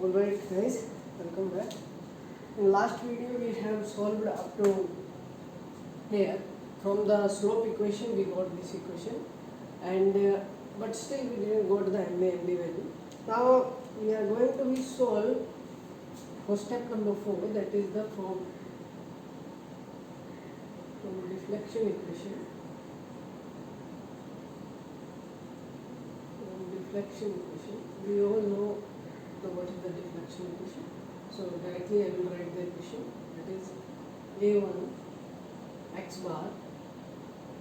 Alright guys, welcome back. In last video we have solved up to here. From the slope equation we got this equation, and but still we didn't got the MAMD value. Now we are going to be solve for step number 4, that is the from deflection equation. We all know what is the deflection equation. So directly I will write the equation, that is a1 x bar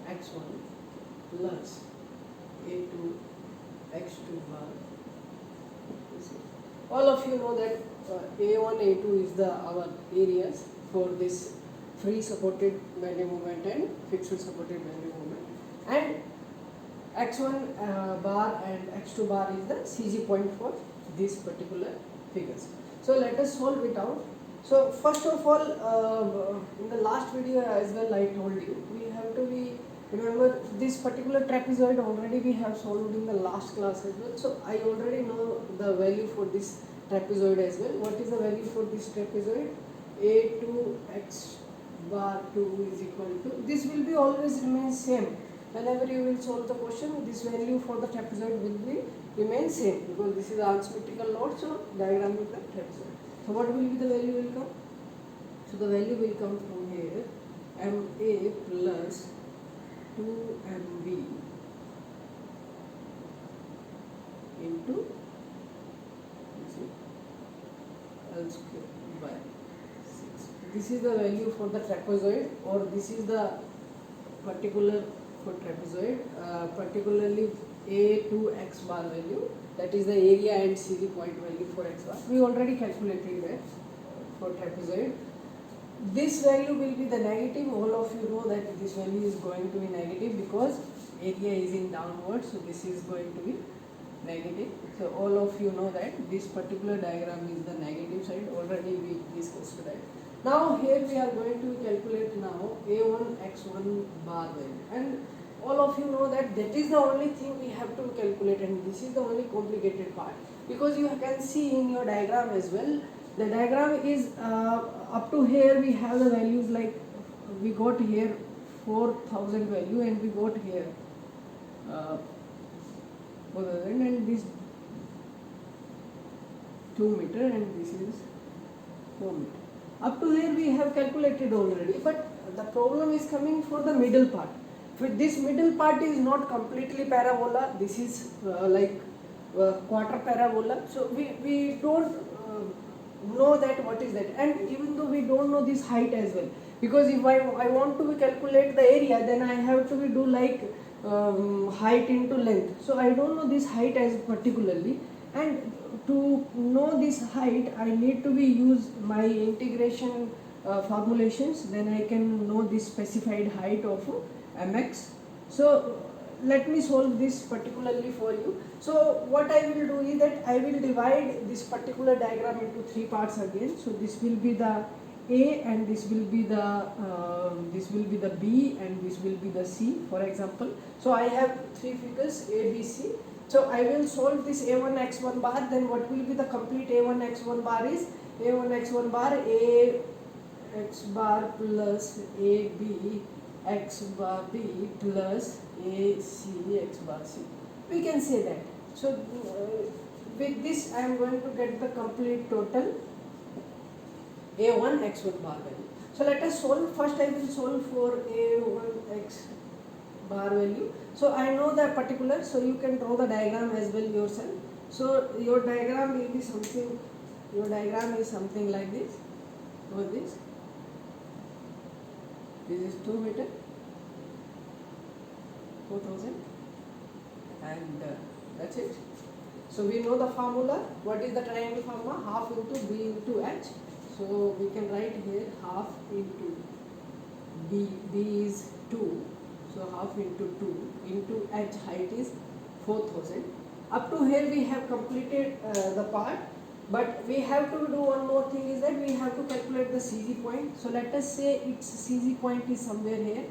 x1 plus a2 x2 bar. All of you know that a1 a2 is the our areas for this free supported bending moment and fixed supported bending moment, and x1 bar and x2 bar is the CG point for these particular figures. So let us solve it out. So first of all, in the last video as well I told you, we have to be, remember this particular trapezoid already we have solved in the last class as well. So I already know the value for this trapezoid as well. What is the value for this trapezoid? A2 x bar 2 is equal to, this will be always remain same. Whenever you will solve the question, this value for the trapezoid will be remain same, because this is unsymmetrical load, so diagram of the trapezoid. So what will be the value will come? So the value will come from here, MA plus 2MB into L square by 6. This is the value for the trapezoid, or this is the particular for trapezoid, particularly A2 x bar value, that is the area and CG point value for x bar. We already calculated that for trapezoid. This value will be the negative. All of you know that this value is going to be negative because area is in downward, so this is going to be negative. So all of you know that this particular diagram is the negative side. Already we discussed that. Now here we are going to calculate now A1 x1 bar value, and all of you know that that is the only thing we have to calculate, and this is the only complicated part, because you can see in your diagram as well, the diagram is up to here we have the values, like we got here 4000 value, and we got here 4000, and this 2 meter, and this is 4 meter. Up to here we have calculated already, but the problem is coming for the middle part. This middle part is not completely parabola, this is quarter parabola, so we don't know that what is that, and even though we don't know this height as well, because if I want to calculate the area, then I have to do like height into length, so I don't know this height as particularly, and to know this height I need to be use my integration formulations, then I can know this specified height of mx. So let me solve this particularly for you. So what I will do is that I will divide this particular diagram into 3 parts again. So this will be the A, and this will be the B, and this will be the C, for example. So I have 3 figures A, B, C. So I will solve this A1 x1 bar. Then what will be the complete A1 x1 bar is A1 x1 bar A x bar plus AB x bar B plus AC x bar C. We can say that. So with this I am going to get the complete total A1 x1 bar value. So let us solve. First I will solve for A1 x bar value. So I know the particular, so you can draw the diagram as well yourself. So your diagram will be something, your diagram is something like this, or this. This is 2 meter, 4000, and that's it. So we know the formula. What is the triangle formula? Half into B into H. So we can write here half into B. B is 2. So half into 2 into H, height is 4000. Up to here we have completed the part, but we have to do one more thing, is that we have to calculate the CG point. So let us say its CG point is somewhere here.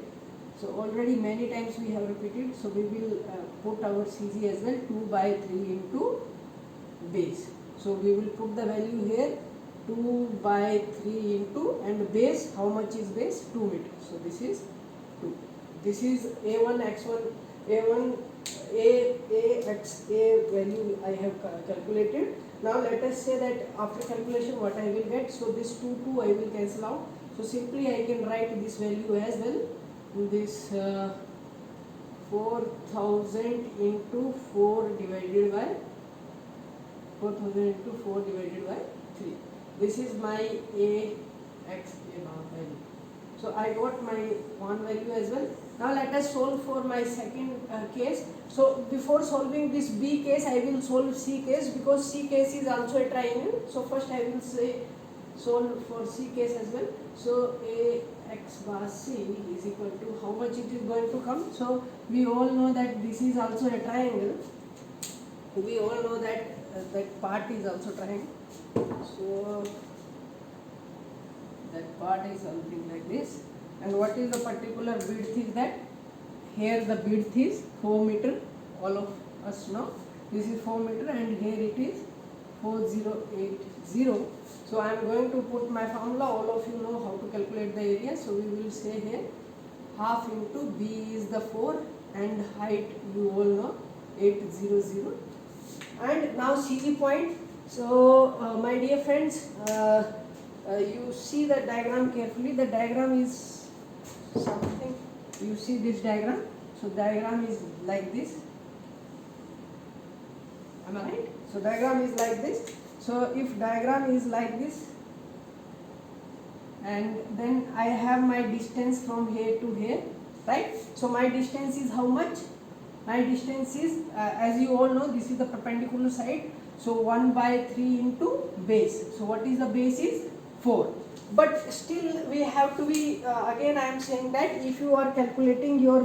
So already many times we have repeated, so we will put our CG as well, 2 by 3 into base. So we will put the value here 2 by 3 into, and base, how much is base? 2 meters. So this is 2. This is A1 x1 A1 A x A value I have calculated. Now let us say that after calculation what I will get. So this 2 I will cancel out. So simply I can write this value as well. This 4000 into 4 divided by 4000 into 4 divided by 3. This is my A x A bar value. So I got my one value as well. Now let us solve for my second case. So before solving this B case, I will solve C case, because C case is also a triangle. So first I will say solve for C case as well. So A x bar C is equal to, how much it is going to come? So we all know that this is also a triangle. We all know that that part is also triangle. So that part is something like this. And what is the particular width is that? Here the width is 4 meter. All of us know this is 4 meter, and here it is 4080. So I am going to put my formula. All of you know how to calculate the area. So we will say here half into B is the 4, and height you all know 800. And now CG point. So my dear friends, you see the diagram carefully. The diagram is something, you see this diagram. So diagram is like this. Am I right? So diagram is like this. So if diagram is like this, and then I have my distance from here to here, right? So my distance is how much? My distance is, as you all know, this is the perpendicular side. So 1 by 3 into base. So what is the base is 4. But still we have to be, again I am saying that if you are calculating your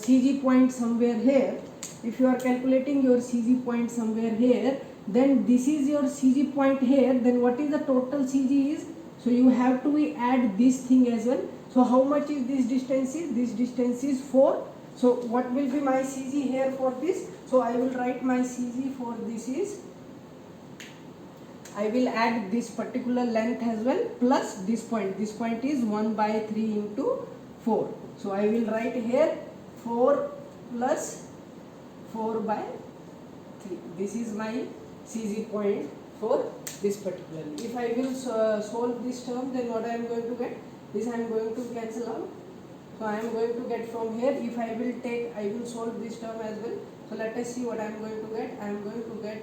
CG point somewhere here, if you are calculating your CG point somewhere here, then this is your CG point here, then what is the total CG is? So you have to be add this thing as well. So how much is this distance is? This distance is 4. So what will be my CG here for this? So I will write my CG for this is, I will add this particular length as well plus this point. This point is 1 by 3 into 4. So I will write here 4 plus 4 by 3. This is my CG point for this particularly. If I will solve this term, then what I am going to get? This I am going to cancel out. So I am going to get from here, if I will take, I will solve this term as well. So let us see what I am going to get. I am going to get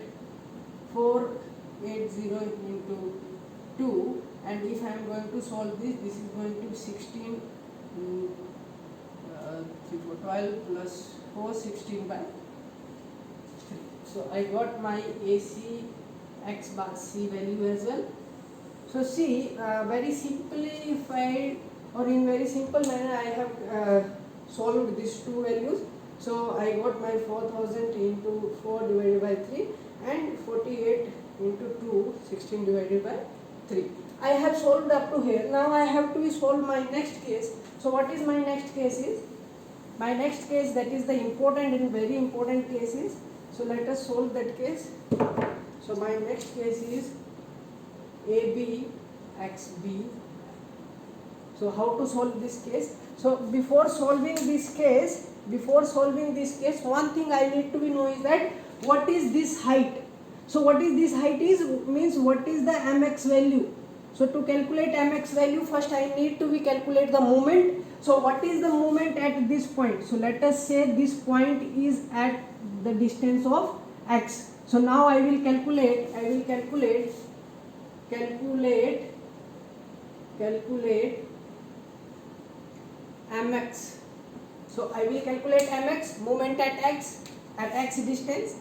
480 into 2, and if I am going to solve this, this is going to be 16, 3, 4, 12 plus 4, 16 by 3. So I got my AC x bar C value as well. So see, very simplified, or in very simple manner I have solved these two values. So I got my 4000 into 4 divided by 3 and 48 into 2, 16 divided by 3. I have solved up to here. Now I have to solve my next case. So what is my next case is? My next case, that is the important and very important case is. So let us solve that case. So my next case is AB XB. So how to solve this case? So before solving this case, one thing I need to know is that what is this height? So what is this height is, means what is the mx value? So to calculate mx value, first I need to be calculate the moment. So what is the moment at this point? So let us say this point is at the distance of x. So now I will calculate mx. So I will calculate mx, moment at x distance.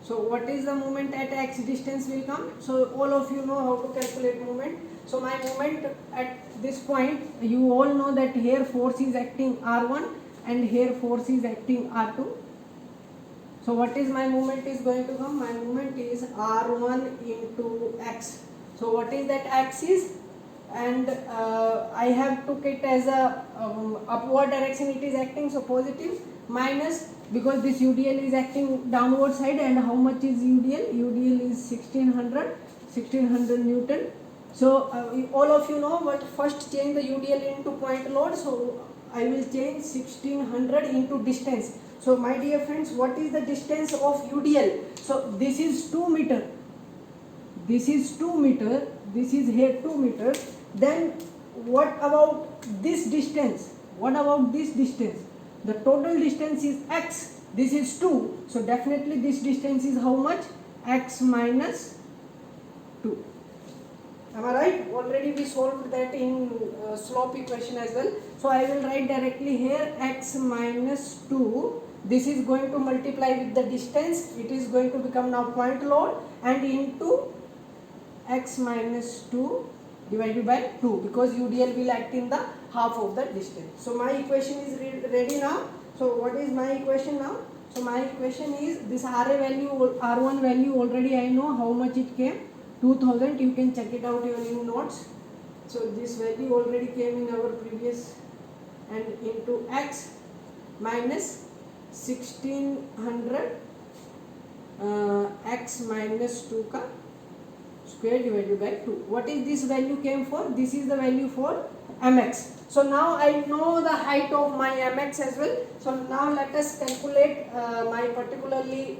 So what is the moment at x distance will come? So all of you know how to calculate moment. So my moment at this point, you all know that here force is acting R1 and here force is acting R2. So what is my moment is going to come? My moment is R1 into x. So what is that axis? And I have took it as a upward direction it is acting, so positive, minus because this UDL is acting downward side, and how much is UDL? UDL is 1600 Newton. So all of you know, but first change the UDL into point load. So I will change 1600 into distance. So my dear friends, what is the distance of UDL? So this is 2 meter. This is 2 meter. This is here 2 meter. Then what about this distance? What about this distance? The total distance is x. This is 2. So definitely this distance is how much? X minus 2. Am I right? Already we solved that in slope equation as well. So I will write directly here x minus 2. This is going to multiply with the distance. It is going to become now point load, and into x minus 2 divided by 2, because UDL will act in the half of the distance. So my equation is ready now. So what is my equation now? So my equation is this RA value, R1 value already I know how much it came, 2000. You can check it out in notes. So this value already came in our previous, and into x minus 1600 x minus 2 ka square divided by 2. What is this value came for? This is the value for mx. So now I know the height of my mx as well. So now let us calculate my particularly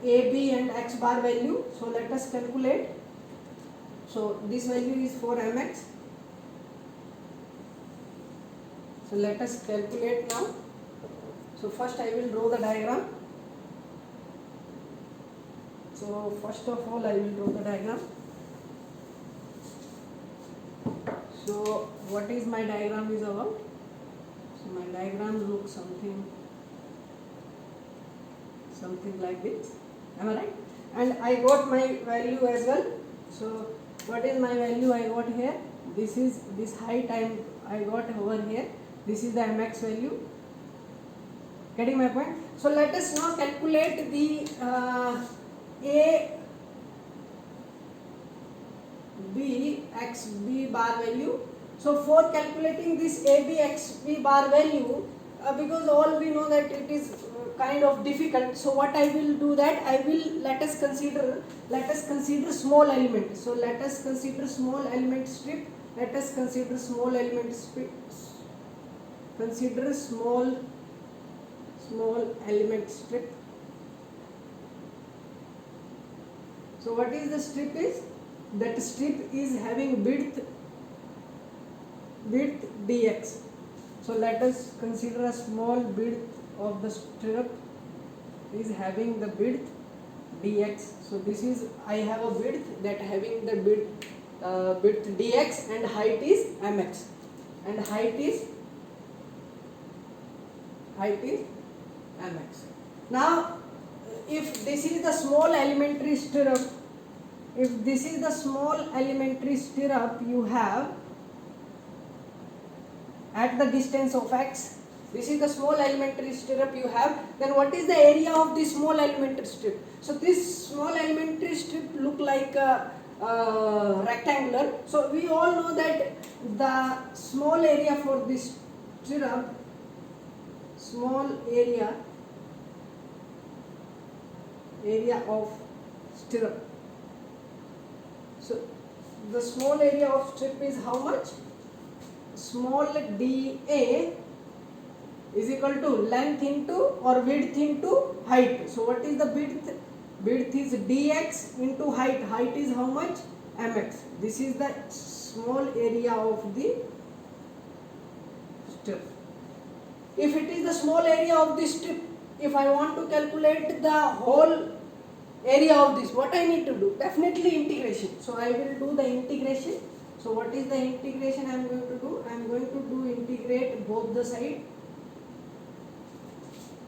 AB and x bar value. So let us calculate. So this value is for mx. So let us calculate now. So first I will draw the diagram. So first of all I will draw the diagram. So what is my diagram is about? So my diagram looks something like this. Am I right? And I got my value as well. So what is my value I got here? This is this height I got over here. This is the mx value. Getting my point? So let us now calculate the A, B, X, B bar value. So for calculating this A, B, X, B bar value, because all we know that it is kind of difficult. So what I will do that, I will let us consider small element. So let us consider small element strip. Let us consider small element strip. Consider small element strip. So what is the strip is? That strip is having width dx. So let us consider a small width of the strip is having the width dx. So this is, I have a width that having the width dx, and height is mx, and height is mx. Now if this is the small elementary stirrup, you have at the distance of x, this is the small elementary stirrup you have, then what is the area of this small elementary strip? So this small elementary strip look like a rectangular. So we all know that the small area for this stirrup, area of stirrup. So the small area of strip is how much? Small dA is equal to length into or width into height. So what is the width? Width is dx into height. Height is how much? Mx. This is the small area of the strip. If it is the small area of the strip, if I want to calculate the whole area of this, what I need to do? Definitely integration. So I will do the integration. So what is the integration I am going to do? I am going to do integrate both the side.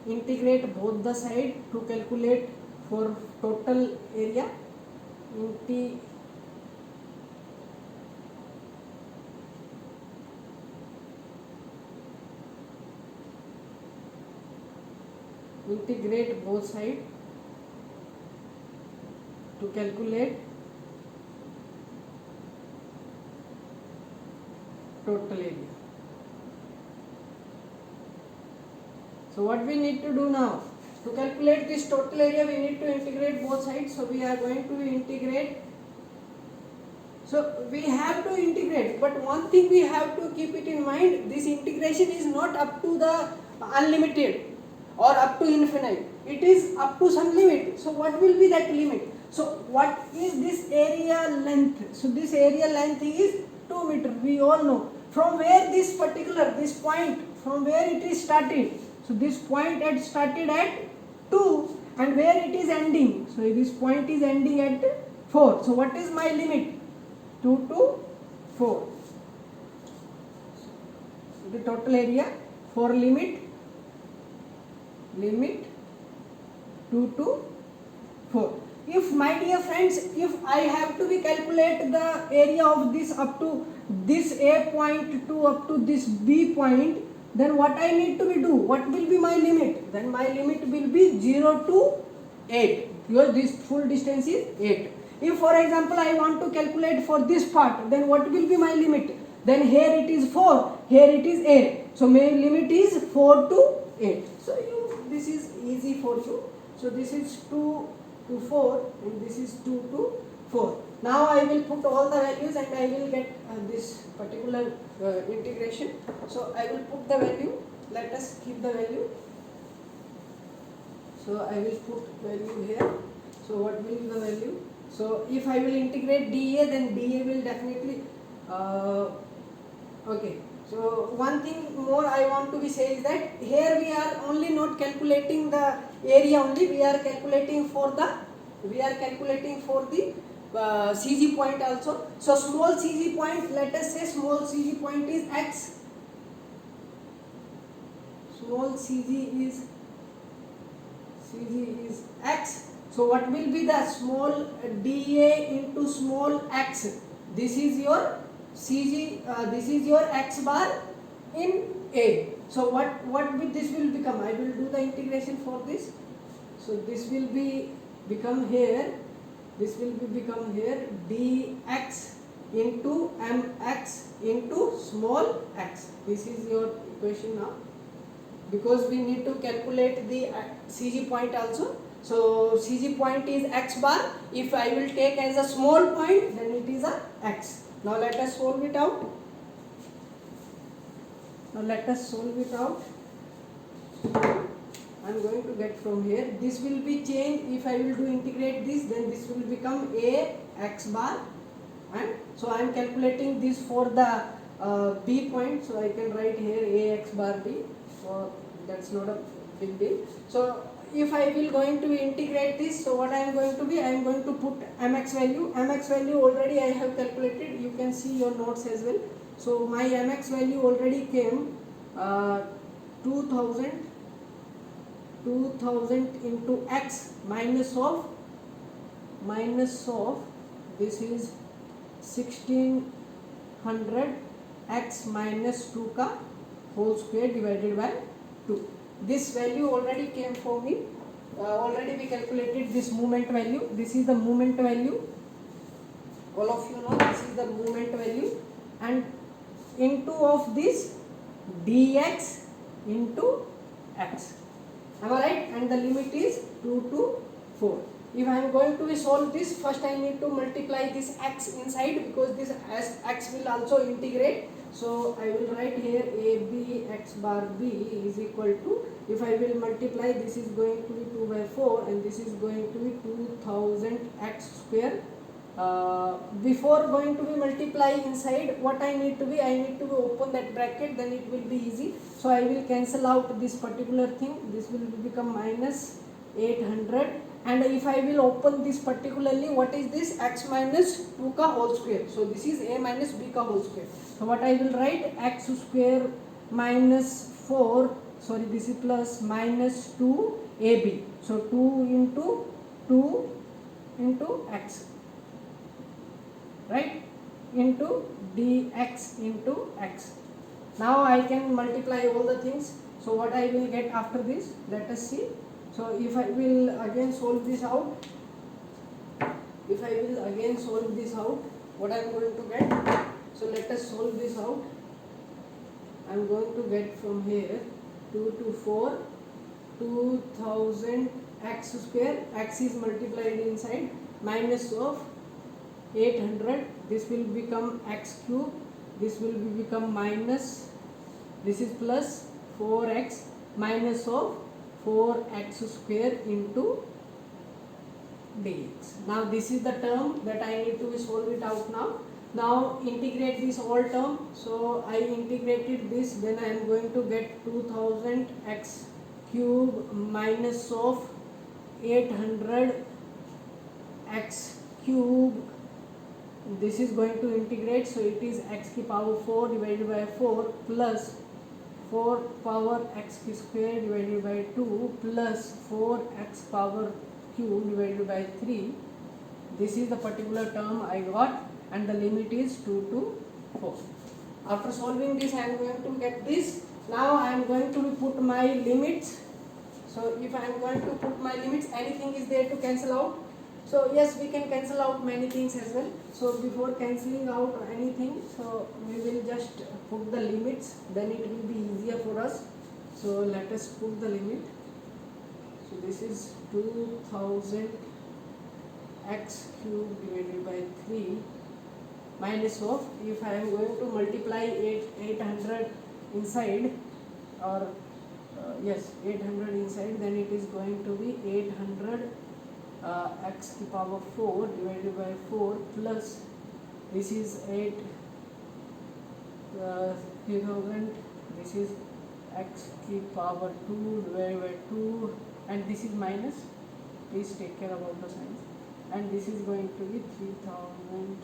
Integrate both the side to calculate for total area. Integrate both sides to calculate total area. So what we need to do now? To calculate this total area, we need to integrate both sides. So we are going to integrate. So we have to integrate, but one thing we have to keep it in mind, this integration is not up to the unlimited or up to infinite. It is up to some limit. So what will be that limit? So what is this area length? So this area length is 2 meter. We all know. From where this point, from where it is started. So this point had started at 2 and where it is ending. So this point is ending at 4. So what is my limit? 2 to 4. The total area for limit 2 to 4. If, my dear friends, if I have to calculate the area of this up to this A point to up to this B point, then what I need to do? What will be my limit? Then my limit will be 0 to 8, because this full distance is 8. If for example I want to calculate for this part, then what will be my limit? Then here it is 4, here it is 8. So my limit is 4 to 8. So this is easy for you. So this is 2 to 4 and this is 2 to 4. Now I will put all the values and I will get this particular integration. So I will put the value. Let us keep the value. So I will put value here. So what will be the value? So if I will integrate dA, then dA will definitely okay. So one thing more I want to say is that here we are only not calculating the area only, we are calculating for the CG point also. So small CG point, let us say small CG point is x. Small CG is x. So what will be the small dA into small x? This is your CG, this is your x bar in A. So this will become? I will do the integration for this. So this will become here. This will become here dx into mx into small x. This is your equation now. Because we need to calculate the CG point also. So CG point is x bar. If I will take as a small point, then it is a x. Now let us solve it out. I am going to get from here. This will be changed. If I will do integrate this, then this will become a x bar. And so I am calculating this for the B point. So I can write here a x bar B. So that's not a big deal. So if I will going to integrate this, so what I am going to be, I am going to put mx value. Mx value already I have calculated. You can see your notes as well. So my mx value already came 2000 into x minus of this is 1600 x minus 2 ka whole square divided by 2. This value already came for me. Already we calculated this moment value. This is the moment value. All of you know this is the moment value. And into of this dx into x. Am I right? And the limit is 2 to 4. If I am going to solve this, first I need to multiply this x inside, because this x will also integrate. So I will write here AB x bar B is equal to, if I will multiply, this is going to be 2 by 4 and this is going to be 2000 x square. Before going to be multiply inside, what I need to be open that bracket, then it will be easy. So I will cancel out this particular thing. This will become minus 800. And if I will open this particularly, what is this? X minus 2 ka whole square. So this is a minus b ka whole square. So what I will write, x square minus 4, sorry, this is plus minus 2ab. So 2 into x, right, into dx into x. Now I can multiply all the things. So what I will get after this, let us see. So if I will again solve this out, what I am going to get? So let us solve this out. I am going to get from here 2 to 4 2000 x square, x is multiplied inside, minus of 800, this will become x cube, this will become minus, this is plus 4x minus of 4x square into dx. Now this is the term that I need to solve it out now. Now integrate this all term. So I integrated this, then I am going to get 2000 x cube minus of 800 x cube. This is going to integrate, so it is x की power 4 divided by 4 plus 4 power x square divided by 2 plus 4x power cube divided by 3. This is the particular term I got, and the limit is 2 to 4. After solving this, I am going to get this. Now I am going to put my limits. So if I am going to put my limits, anything is there to cancel out. So yes, we can cancel out many things as well. So before cancelling out anything, so we will just put the limits, then it will be easier for us. So let us put the limit. So this is 2000 x cube divided by 3 minus of, if I am going to multiply 800 inside, or yes, 800 inside, then it is going to be 800 x to power 4 divided by 4 plus, this is 3000, this is x to power 2 divided by 2, and this is minus, please take care about the signs, and this is going to be 3000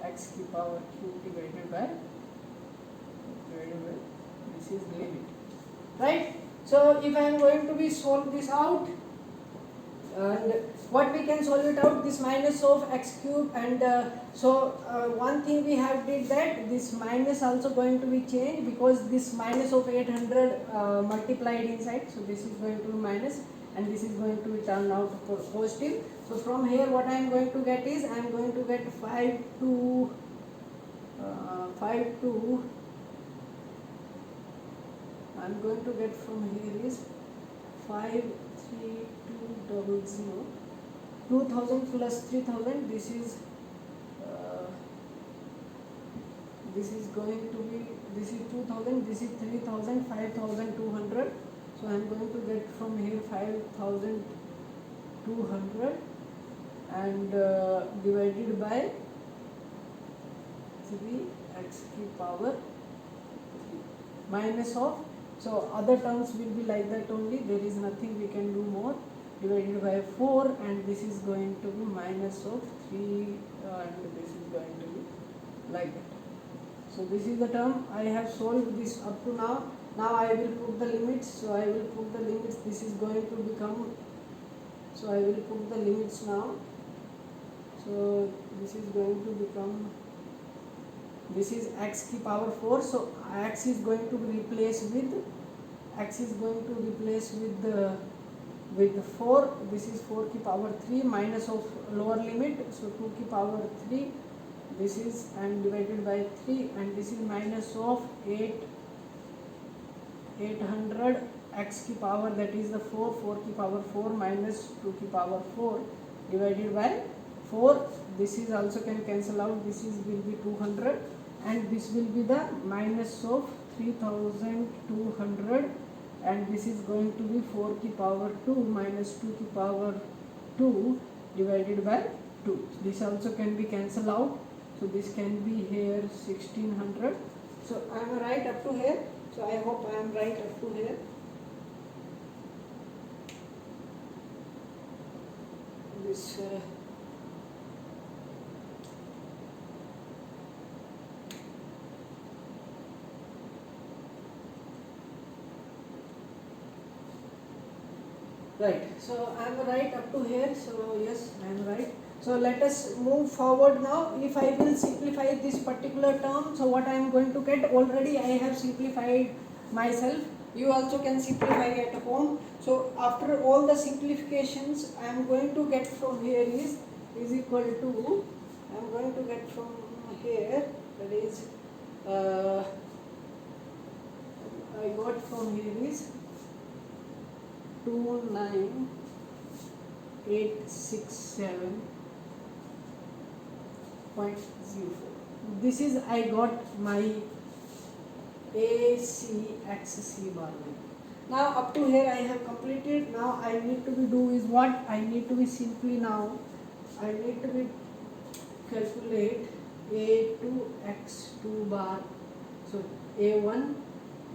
x to power cube divided by this is limit, right? So if I am going to be solve this out, and what we can solve it out, this minus of x cube, and one thing we have did that this minus also going to be changed, because this minus of 800 multiplied inside, so this is going to be minus, and this is going to be turned out for positive. So from here what I am going to get is, I am going to get 5 2 I am going to get from here is 53200, 2000 plus 3000, this is going to be, this is 2000, this is 3000, 5200. So I am going to get from here 5200 and divided by 3x to power 3 minus of, so other terms will be like that only, there is nothing we can do more, divided by 4, and this is going to be minus of 3, and this is going to be like that. So this is the term. I have solved this up to now. Now I will put the limits. So I will put the limits. This is going to become, so I will put the limits now. So this is going to become, this is x to power 4. So x is going to be replaced with, x is going to replace with the 4. This is 4 to power 3 minus of lower limit. So 2 to power 3. This is, and divided by 3, and this is minus of 800 x to power, that is the 4 to power 4 minus 2 to power 4 divided by 4. This is also can cancel out, this is will be 200, and this will be the minus of 3200, and this is going to be 4 to power 2 minus 2 to power 2 divided by 2. This also can be cancelled out. So this can be here 1600. So I am right up to here. So I hope I am right up to here. This right. So I am right up to here. So yes, I am right. So let us move forward now. If I will simplify this particular term, so what I am going to get, already I have simplified myself. You also can simplify at home. So after all the simplifications, I am going to get from here is equal to, I am going to get from here, that is I got from here is 29867.04. This is I got my ACX C bar value. Now up to here I have completed. Now I need to be do is what? I need to be simply now I need to be calculate A2 X2 bar. So A1,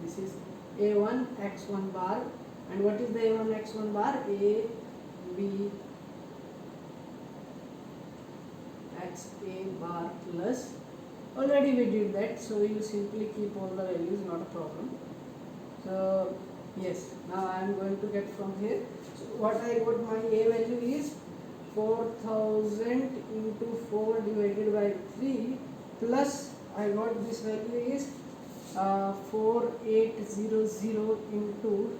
this is A1 X1 bar, and what is the A1 X1 bar? A B X A bar plus, already we did that, so you simply keep all the values, not a problem. So yes, now I am going to get from here. So what I got, my A value is 4000 into 4 divided by 3 plus I got this value is 4800 into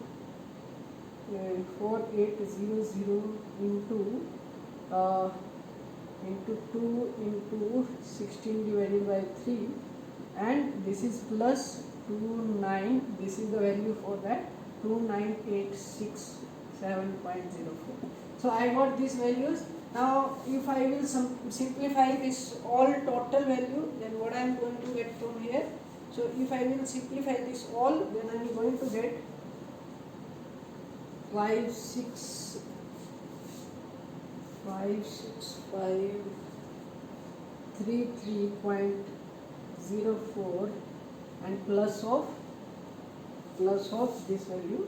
4800 into 2 into 16 divided by 3, and this is plus 29, this is the value for that 29867.04. So I got these values. Now if I will simplify this all total value, then what I am going to get from here? So if I will simplify this all, then I am going to get 56533.04 and plus of this value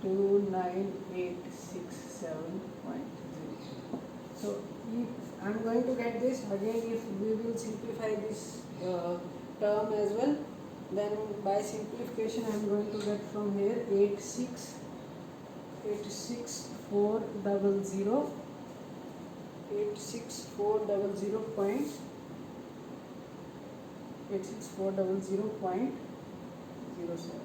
29867.0. So if I am going to get this again, if we will simplify this term as well, then by simplification I am going to get from here 86400 86400.07.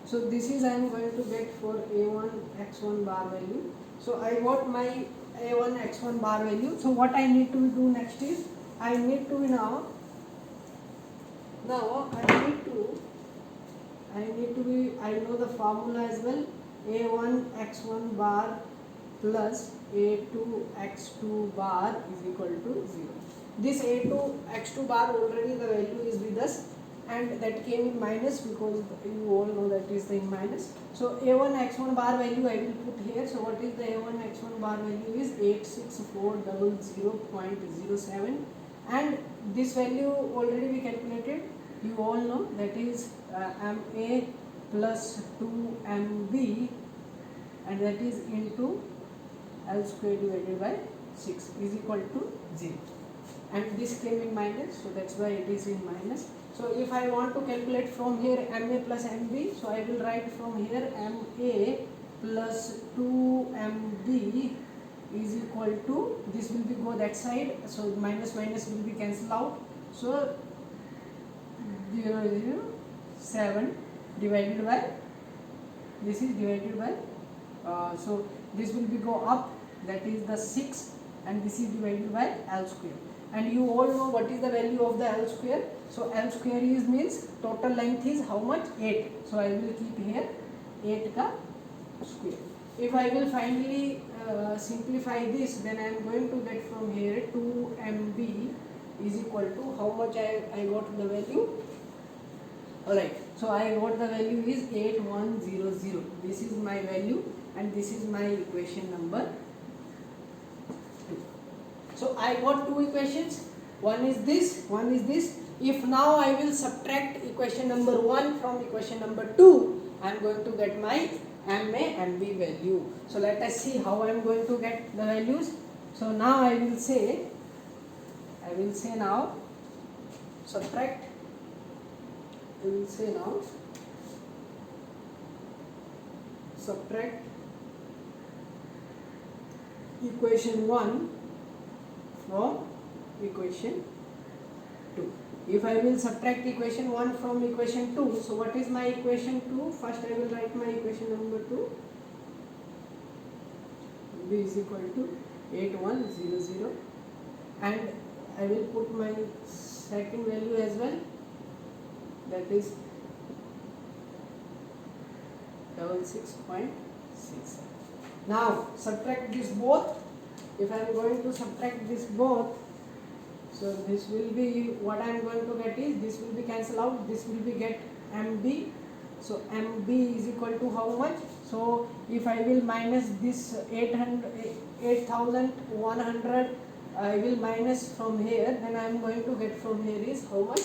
So this is I am going to get for A1 X1 bar value. So I got my A1 X1 bar value. So what I need to do next is I need to now I know the formula as well. A1 X1 bar plus A2 X2 bar is equal to 0. This A2 X2 bar already the value is with us, and that came in minus because you all know that is in minus. So A1 X1 bar value I will put here. So what is the A1 X1 bar value is 86400.07, and this value already we calculated. You all know that is MA plus 2MB, and that is into L square divided by 6 is equal to 0, and this came in minus, so that's why it is in minus. So if I want to calculate from here MA plus MB, so I will write from here MA plus 2MB is equal to, this will be go that side, so minus minus will be cancelled out. So 7 divided by, this is divided by, so this will be go up, that is the 6, and this is divided by L square. And you all know what is the value of the L square. So L square is means total length is how much? 8. So I will keep here 8 ka square. If I will finally simplify this, then I am going to get from here 2MB is equal to how much I got the value. Alright, so I got the value is 8100. This is my value, and this is my equation number 2. So I got two equations. One is this, one is this. If now I will subtract equation number 1 from equation number 2, I am going to get my MA MB value. So let us see how I am going to get the values. So now I will say now subtract. I will say now subtract equation 1 from equation 2. If I will subtract equation 1 from equation 2, so what is my equation 2? First I will write my equation number 2. B is equal to 8100, and I will put my second value as well, that is 66.0. 6. Now subtract this both. If I am going to subtract this both, so this will be, what I am going to get is, this will be cancel out, this will be get MB. So MB is equal to how much? So if I will minus this 8100, I will minus from here, then I am going to get from here is how much?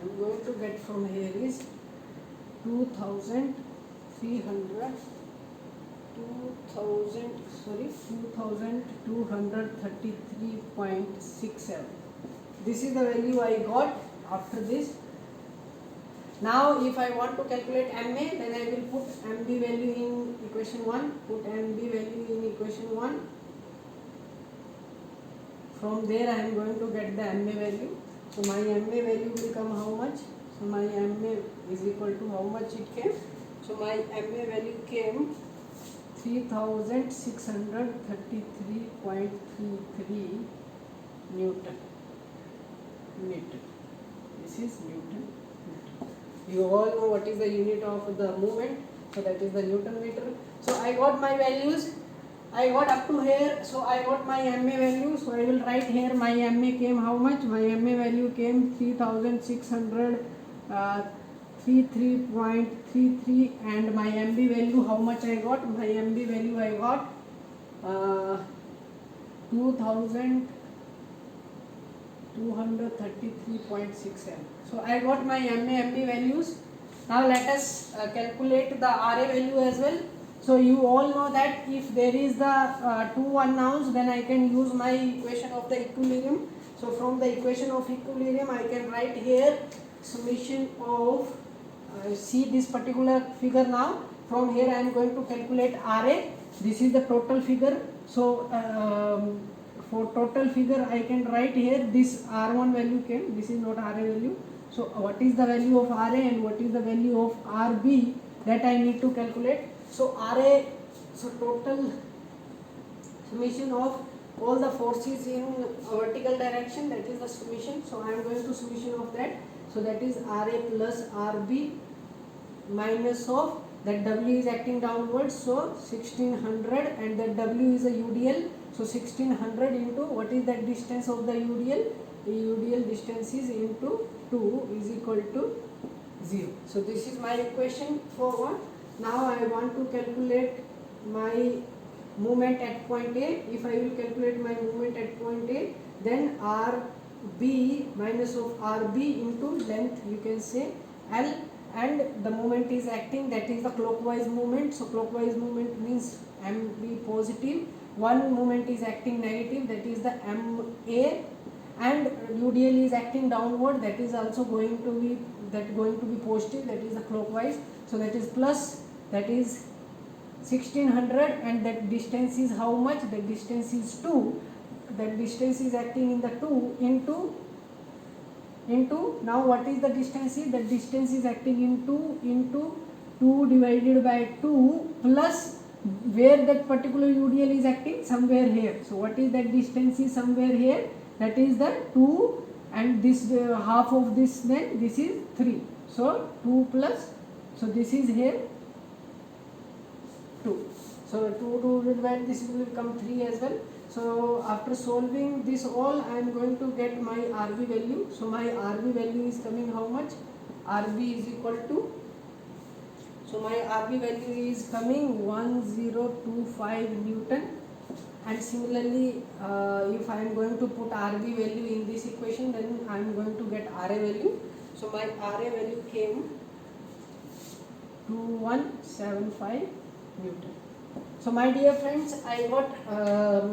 I am going to get from here is 2233.67. This is the value I got after this. Now if I want to calculate MA, then I will put MB value in equation 1, put MB value in equation 1. From there I am going to get the MA value. So my MA value will come how much? So my MA is equal to how much it came? So my MA value came 3633.33 Newton. This is Newton. You all know what is the unit of the movement, so that is the Newton meter. So I got my values, I got up to here, so I got my MA value, so I will write here my MA came how much? My MA value came 3633.33, and my MB value how much I got? My MB value I got 2233.67. So I got my MA MB values. Now let us calculate the RA value as well. So you all know that if there is the two unknowns, then I can use my equation of the equilibrium. So from the equation of equilibrium I can write here summation of see this particular figure now. From here I am going to calculate RA. This is the total figure. So for total figure I can write here this R1 value came, this is not RA value. So what is the value of RA and what is the value of RB, that I need to calculate. So RA, so total summation of all the forces in vertical direction, that is the summation. So I am going to summation of that. So that is RA plus RB minus of that W is acting downwards, so 1600, and that W is a UDL. So 1600 into what is that distance of the UDL? The UDL distance is into 2 is equal to 0. So this is my equation for 1. Now I want to calculate my movement at point A. If I will calculate my movement at point A, then RB minus of RB into length, you can say L, and the moment is acting, that is the clockwise movement. So clockwise movement means MB positive. One movement is acting negative, that is the MA, and UDL is acting downward, that is also going to be positive, that is the clockwise. So that is plus, that is 1600, and that distance is how much? The distance is 2. That distance is acting in the 2 into now what is the distance is? The distance is acting into 2 divided by 2 plus where that particular UDL is acting, somewhere here. So what is that distance is? Somewhere here, that is the 2, and this half of this, then this is 3. So 2 plus, so this is here 2. So 2 divided by this will become 3 as well. So after solving this all, I am going to get my RB value. So my RB value is coming how much? RB is equal to, so my RB value is coming 1025 Newton. And similarly, if I am going to put RB value in this equation, then I am going to get RA value. So my RA value came 2175 Newton. So my dear friends, I got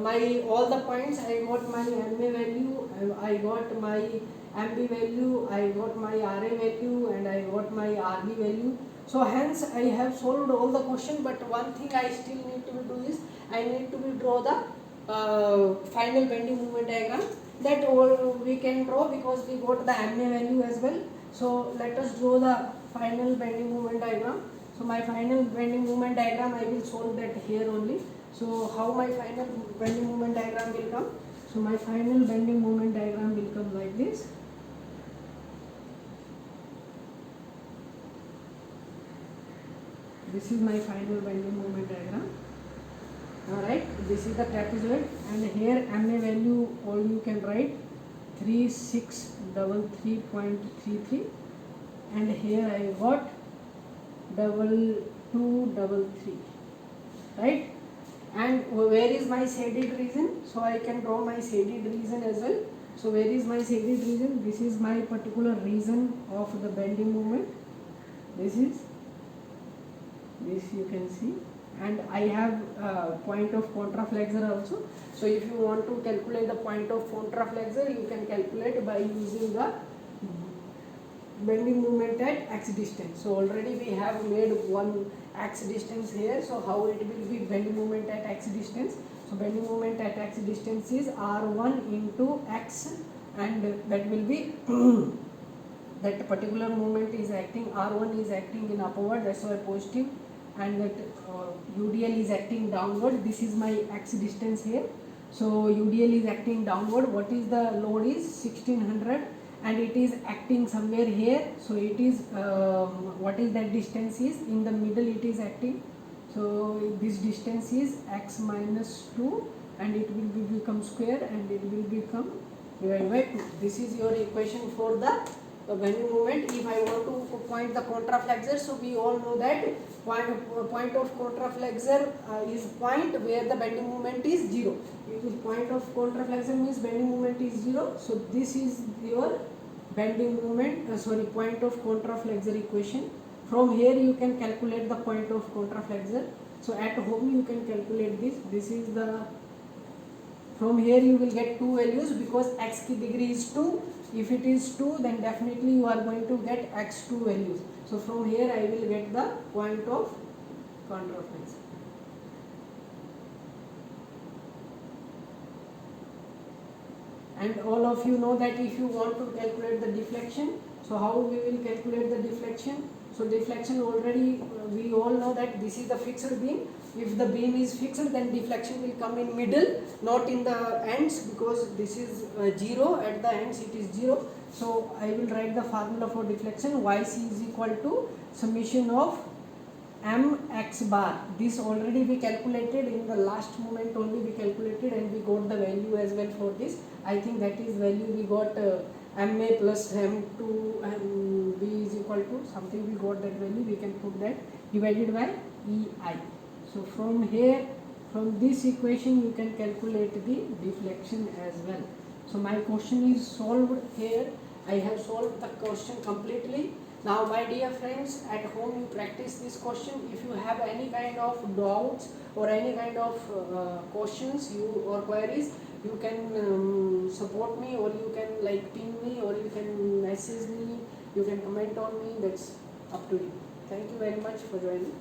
my all the points. I got my MA value, I got my MB value, I got my RA value, and I got my RB value. So hence I have solved all the question, but one thing I still need to do is I need to draw the final bending moment diagram. That all we can draw because we got the MA value as well. So let us draw the final bending moment diagram. So my final bending moment diagram, I will solve that here only. So how my final bending moment diagram will come? So my final bending moment diagram will come like this. this is my final bending moment diagram. Alright, this is the trapezoid, and here MA value all you can write 3633.33, and here I got 2233, right? And where is my shaded region? So I can draw my shaded region as well. So where is my shaded region? This is my particular region of the bending moment. This you can see, and I have point of contraflexor also. So if you want to calculate the point of contraflexor, you can calculate by using the bending moment at x distance. So already we have made one x distance here. So how it will be bending moment at x distance? So bending moment at x distance is r1 into x, and that will be that particular moment is acting, r1 is acting in upward, that's why positive, and that UDL is acting downward. This is my x distance here. So UDL is acting downward. What is the load is 1600, and it is acting somewhere here. So it is what is that distance is in the middle, it is acting. So this distance is x minus 2, and it will become square, and it will become divided by 2. This is your equation for the bending moment. If I want to point the contraflexor, so we all know that point of contraflexor is point where the bending moment is 0. If point of contraflexor means bending moment is 0, so this is your bending moment, point of contraflexor equation. From here you can calculate the point of contraflexor. So at home you can calculate this. This is the, from here you will get two values, because x degree is 2. If it is 2, then definitely you are going to get x2 values. So from here I will get the point of contraflexor. And all of you know that if you want to calculate the deflection, so how we will calculate the deflection? So deflection already we all know that this is the fixed beam. If the beam is fixed, then deflection will come in middle, not in the ends, because this is 0 at the ends, it is 0. So I will write the formula for deflection. Yc is equal to summation of mx bar. This already we calculated in the last moment, only we calculated, and we got the value as well for this. I think that is value we got ma plus m2 and b is equal to something, we got that value, we can put that divided by ei. So from here, from this equation you can calculate the deflection as well. So my question is solved here. I have solved the question completely. Now my dear friends, at home you practice this question. If you have any kind of doubts or any kind of questions or queries, you can support me, or you can ping me, or you can message me, you can comment on me, that's up to you. Thank you very much for joining.